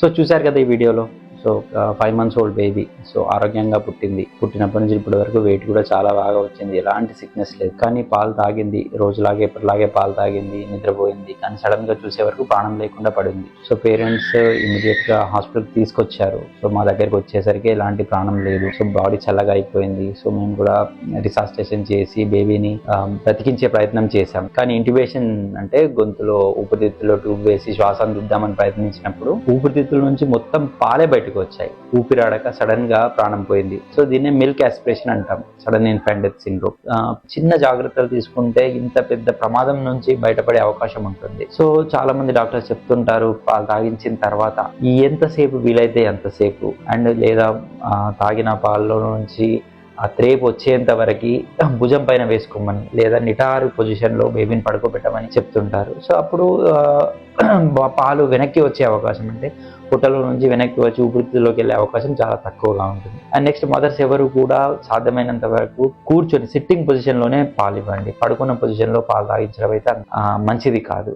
So చూశారు కదా ఈ వీడియోలో. So 5 months old baby. So ఆరోగ్యంగా పుట్టింది. పుట్టినప్పటి నుంచి ఇప్పటి వరకు వెయిట్ కూడా చాలా బాగా వచ్చింది. ఎలాంటి సిక్నెస్ లేదు. కానీ పాలు తాగింది, రోజులాగే ఎప్పటిలాగే పాలు తాగింది, నిద్రపోయింది. కానీ సడన్ గా చూసే వరకు ప్రాణం లేకుండా పడింది. సో పేరెంట్స్ ఇమీడియట్ గా హాస్పిటల్కి తీసుకొచ్చారు. సో మా దగ్గరికి వచ్చేసరికి ఎలాంటి ప్రాణం లేదు. సో బాడీ చల్లగా అయిపోయింది. సో మేము కూడా రిసాస్టేషన్ చేసి బేబీని బ్రతికించే ప్రయత్నం చేశాం. కానీ ఇంట్యుబేషన్ అంటే గొంతులో ఊపిరితిత్తులో ట్యూబ్ వేసి శ్వాస అందిద్దామని ప్రయత్నించినప్పుడు ఊపిరితిత్తుల నుంచి మొత్తం పాలే బయటకు వచ్చాయి. ఊపిరాడక సడన్ గా ప్రాణం పోయింది. సో దీన్నే మిల్క్ ఆస్పిరేషన్ అంటాం, సడన్ ఇన్ఫాంట్ డెత్ సిండ్రోమ్. చిన్న జాగ్రత్తలు తీసుకుంటే ఇంత పెద్ద ప్రమాదం నుంచి బయటపడే అవకాశం ఉంటుంది. సో చాలా మంది డాక్టర్స్ చెప్తుంటారు పాలు తాగించిన తర్వాత ఎంతసేపు వీలైతే అంతసేపు, అండ్ లేదా తాగిన పాలలో నుంచి ఆ త్రేపు వచ్చేంత వరకు భుజం పైన వేసుకోమని, లేదా నిటారు పొజిషన్లో బేబీని పడుకోబెట్టమని చెప్తుంటారు. సో అప్పుడు పాలు వెనక్కి వచ్చే అవకాశం, అంటే పుట్టలో నుంచి వెనక్కి వచ్చి ఊపిరితిత్తులోకి వెళ్ళే అవకాశం చాలా తక్కువగా ఉంటుంది. అండ్ నెక్స్ట్ మదర్స్ ఎవరు కూడా సాధ్యమైనంత వరకు కూర్చొని సిట్టింగ్ పొజిషన్లోనే పాలు ఇవ్వండి. పడుకున్న పొజిషన్లో పాలు తాగించడం అయితే మంచిది కాదు.